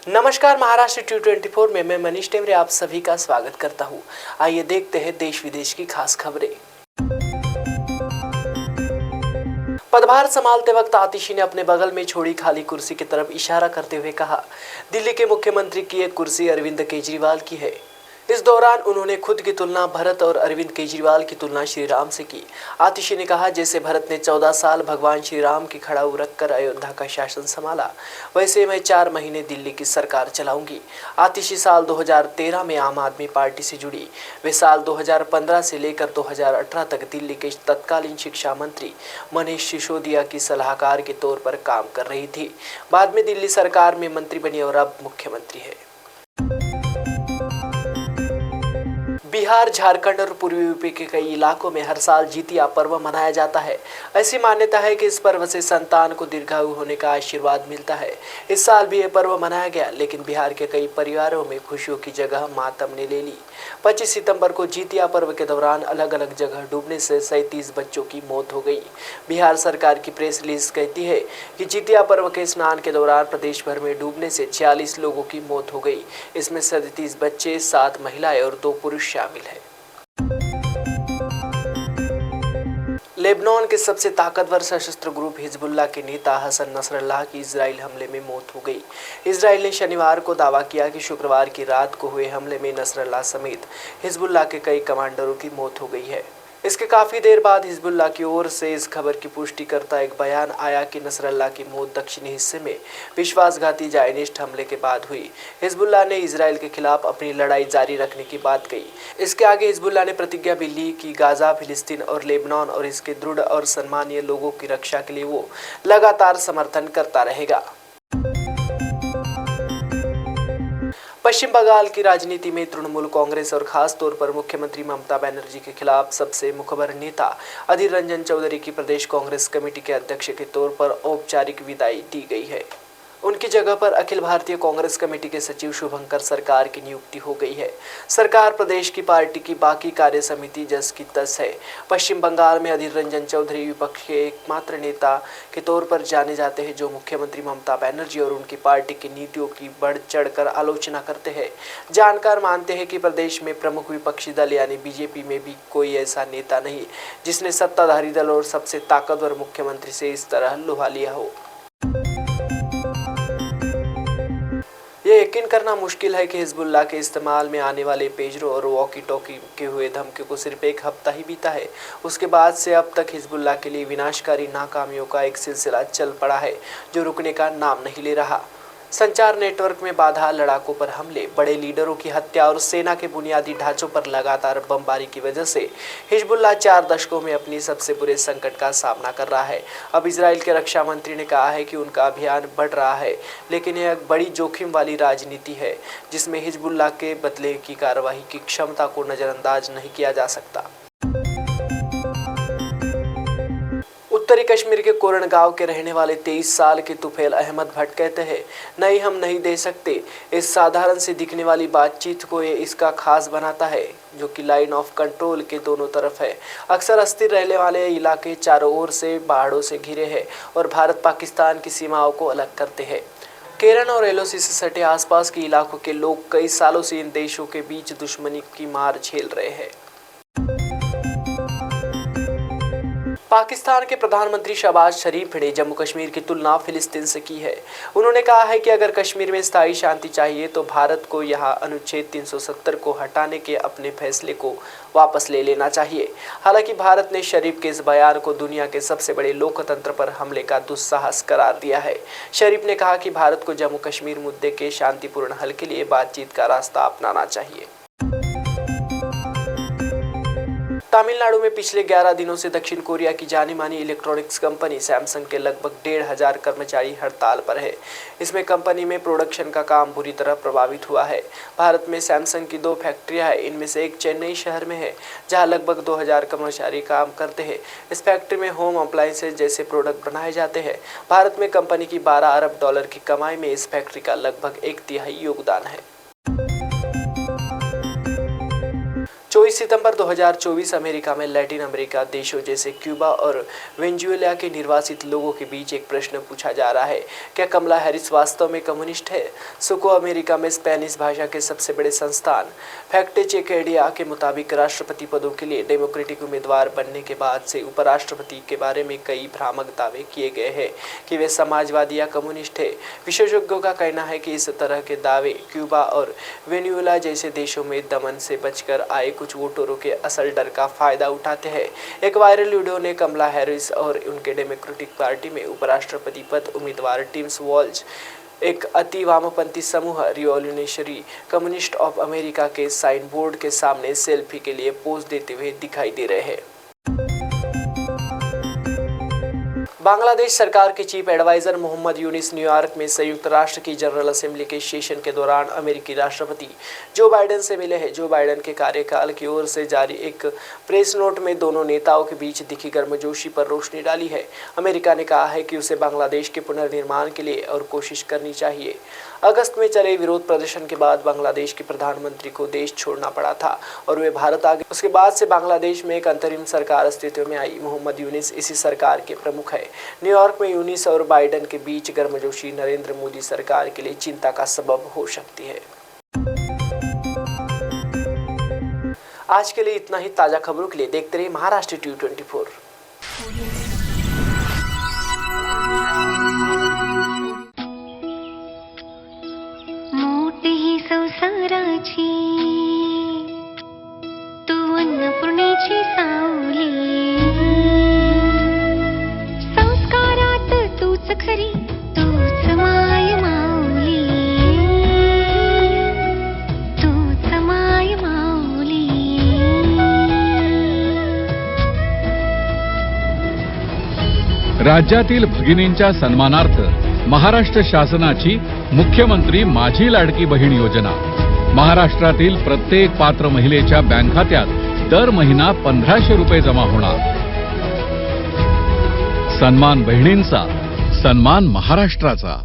नमस्कार, महाराष्ट्र T24 में मैं मनीष टेमरे आप सभी का स्वागत करता हूं। आइए देखते हैं देश विदेश की खास खबरें। पदभार संभालते वक्त आतिशी ने अपने बगल में छोड़ी खाली कुर्सी की तरफ इशारा करते हुए कहा, दिल्ली के मुख्यमंत्री की एक कुर्सी अरविंद केजरीवाल की है। इस दौरान उन्होंने खुद की तुलना भरत और अरविंद केजरीवाल की तुलना श्री राम से की। आतिशी ने कहा, जैसे भरत ने 14 साल भगवान श्री राम की खड़ाऊ रखकर अयोध्या का शासन संभाला, वैसे मैं 4 महीने दिल्ली की सरकार चलाऊंगी। आतिशी साल 2013 में आम आदमी पार्टी से जुड़ी। वे साल 2015 से लेकर 2018 तक दिल्ली के तत्कालीन शिक्षा मंत्री मनीष सिसोदिया की सलाहकार के तौर पर काम कर रही थी। बाद में दिल्ली सरकार में मंत्री बनी और अब मुख्यमंत्री है। बिहार, झारखंड और पूर्वी यूपी के कई इलाकों में हर साल जितिया पर्व मनाया जाता है। ऐसी मान्यता है कि इस पर्व से संतान को दीर्घायु होने का आशीर्वाद मिलता है। इस साल भी ये पर्व मनाया गया, लेकिन बिहार के कई परिवारों में खुशियों की जगह मातम ने ले ली। 25 सितंबर को जितिया पर्व के दौरान अलग अलग जगह डूबने से 37 बच्चों की मौत हो गई। बिहार सरकार की प्रेस रिलीज कहती है कि जितिया पर्व के स्नान के दौरान प्रदेश भर में डूबने से 46 लोगों की मौत हो गई। इसमें 37 बच्चे, 7 महिलाएं और 2 पुरुष शामिल है। लेबनान के सबसे ताकतवर सशस्त्र ग्रुप हिजबुल्लाह के नेता हसन नसरल्लाह की इजराइल हमले में मौत हो गई। इजराइल ने शनिवार को दावा किया कि शुक्रवार की रात को हुए हमले में नसरल्लाह समेत हिजबुल्लाह के कई कमांडरों की मौत हो गई है। इसके काफ़ी देर बाद हिजबुल्लाह की ओर से इस खबर की पुष्टि करता एक बयान आया कि नसरल्लाह की मौत दक्षिणी हिस्से में विश्वासघाती जायनिस्ट हमले के बाद हुई। हिजबुल्लाह ने इजराइल के खिलाफ अपनी लड़ाई जारी रखने की बात कही। इसके आगे हिजबुल्लाह ने प्रतिज्ञा भी ली कि गाजा, फिलिस्तीन और लेबनान और इसके दृढ़ और सम्मानीय लोगों की रक्षा के लिए वो लगातार समर्थन करता रहेगा। पश्चिम बंगाल की राजनीति में तृणमूल कांग्रेस और खास तौर पर मुख्यमंत्री ममता बनर्जी के खिलाफ सबसे मुखबर नेता अधीर रंजन चौधरी की प्रदेश कांग्रेस कमेटी के अध्यक्ष के तौर पर औपचारिक विदाई दी गई है। उनकी जगह पर अखिल भारतीय कांग्रेस कमेटी के सचिव शुभंकर सरकार की नियुक्ति हो गई है। सरकार प्रदेश की पार्टी की बाकी कार्य समिति जस की तस है। पश्चिम बंगाल में अधीर रंजन चौधरी विपक्ष के एकमात्र नेता के तौर पर जाने जाते हैं, जो मुख्यमंत्री ममता बनर्जी और उनकी पार्टी की नीतियों की बढ़ चढ़कर आलोचना करते हैं। जानकार मानते हैं कि प्रदेश में प्रमुख विपक्षी दल यानी बीजेपी में भी कोई ऐसा नेता नहीं जिसने सत्ताधारी दल और सबसे ताकतवर मुख्यमंत्री से इस तरह लुभा लिया हो। ये यकीन करना मुश्किल है कि हिजबुल्लाह के इस्तेमाल में आने वाले पेजरों और वॉकी टॉकी के हुए धमकी को सिर्फ एक हफ्ता ही बीता है। उसके बाद से अब तक हिजबुल्लाह के लिए विनाशकारी नाकामियों का एक सिलसिला चल पड़ा है, जो रुकने का नाम नहीं ले रहा। संचार नेटवर्क में बाधा, लड़ाकों पर हमले, बड़े लीडरों की हत्या और सेना के बुनियादी ढांचों पर लगातार बमबारी की वजह से हिजबुल्लाह 4 दशकों में अपनी सबसे बुरे संकट का सामना कर रहा है। अब इजराइल के रक्षा मंत्री ने कहा है कि उनका अभियान बढ़ रहा है, लेकिन यह एक बड़ी जोखिम वाली राजनीति है जिसमें हिजबुल्लाह के बदले की कार्रवाई की क्षमता को नज़रअंदाज नहीं किया जा सकता। उत्तरी कश्मीर के कोरण गांव के रहने वाले 23 साल के तुफैल अहमद भट्ट कहते हैं, नहीं हम नहीं दे सकते। इस साधारण से दिखने वाली बातचीत को ये इसका खास बनाता है, जो कि लाइन ऑफ कंट्रोल के दोनों तरफ है। अक्सर अस्थिर रहने वाले इलाके चारों ओर से पहाड़ों से घिरे हैं और भारत पाकिस्तान की सीमाओं को अलग करते हैं। केरन और एलओसी से सटे आसपास के इलाकों के लोग कई सालों से इन देशों के बीच दुश्मनी की मार झेल रहे हैं। पाकिस्तान के प्रधानमंत्री शहबाज शरीफ ने जम्मू कश्मीर की तुलना फिलिस्तीन से की है। उन्होंने कहा है कि अगर कश्मीर में स्थायी शांति चाहिए तो भारत को यहां अनुच्छेद 370 को हटाने के अपने फैसले को वापस ले लेना चाहिए। हालांकि भारत ने शरीफ के इस बयान को दुनिया के सबसे बड़े लोकतंत्र पर हमले का दुस्साहस करार दिया है। शरीफ ने कहा कि भारत को जम्मू कश्मीर मुद्दे के शांतिपूर्ण हल के लिए बातचीत का रास्ता अपनाना चाहिए। तमिलनाडु में पिछले 11 दिनों से दक्षिण कोरिया की जानी मानी इलेक्ट्रॉनिक्स कंपनी सैमसंग के लगभग 1,500 कर्मचारी हड़ताल पर है। इसमें कंपनी में प्रोडक्शन का काम बुरी तरह प्रभावित हुआ है। भारत में सैमसंग की 2 फैक्ट्रियां हैं। इनमें से एक चेन्नई शहर में है, जहां लगभग 2,000 कर्मचारी काम करते हैं। इस फैक्ट्री में होम अप्लायंसेज जैसे प्रोडक्ट बनाए जाते हैं। भारत में कंपनी की $12 अरब की कमाई में इस फैक्ट्री का लगभग 1/3 योगदान है। 24 सितंबर 2024 अमेरिका में लैटिन अमेरिका देशों जैसे क्यूबा और वेनेजुएला के निर्वासित लोगों के बीच एक प्रश्न पूछा जा रहा है, क्या कमला हैरिस वास्तव में कम्युनिस्ट है? सुको अमेरिका में स्पेनिश भाषा के सबसे बड़े संस्थान फैक्ट चेक इंडिया के मुताबिक राष्ट्रपति पदों के लिए डेमोक्रेटिक उम्मीदवार बनने के बाद से उपराष्ट्रपति के बारे में कई भ्रामक दावे किए गए हैं कि वे समाजवादी या कम्युनिस्ट है। विशेषज्ञों का कहना है कि इस तरह के दावे क्यूबा और वेनेजुएला जैसे देशों में दमन से बचकर आए कुछ वोटरों के असल डर का फायदा उठाते हैं। एक वायरल वीडियो ने कमला हैरिस और उनके डेमोक्रेटिक पार्टी में उपराष्ट्रपति पद उम्मीदवार टिम वॉल्ज, एक अति वामपंथी समूह रिवॉल्यूशनरी कम्युनिस्ट ऑफ अमेरिका के साइन बोर्ड के सामने सेल्फी के लिए पोज देते हुए दिखाई दे रहे हैं। बांग्लादेश सरकार के chief adviser Mohammad Yunus New York में संयुक्त राष्ट्र की जनरल असेंबली के सेशन के दौरान अमेरिकी राष्ट्रपति जो बाइडेन से मिले हैं। जो बाइडेन के कार्यकाल की ओर से जारी एक प्रेस नोट में दोनों नेताओं के बीच दिखी गर्मजोशी पर रोशनी डाली है। अमेरिका ने कहा है कि उसे बांग्लादेश के पुनर्निर्माण के लिए और कोशिश करनी चाहिए। अगस्त में चले विरोध प्रदर्शन के बाद बांग्लादेश के प्रधानमंत्री को देश छोड़ना पड़ा था और वे भारत आ गए। उसके बाद से बांग्लादेश में एक अंतरिम सरकार अस्तित्व में आई। मोहम्मद यूनिस इसी सरकार के प्रमुख है। न्यूयॉर्क में यूनिस और बाइडेन के बीच गर्मजोशी नरेंद्र मोदी सरकार के लिए चिंता का सबब हो सकती है। आज के लिए इतना ही। ताजा खबरों के लिए देखते रहिए महाराष्ट्र T24। संसाराची तू अन्नपूर्णेची सावली, संस्कारात तूच खरी, तूच माय माऊली, तूच माय माऊली। राज्यातील भगिनींच्या सन्मानार्थ महाराष्ट्र शासनाची मुख्यमंत्री माझी लाडकी बहीण योजना महाराष्ट्रातील प्रत्येक पात्र महिलेच्या बँक खात्यात दर महिना 1500 रुपये जमा होणार। सन्मान बहिणींचा, सन्मान महाराष्ट्राचा।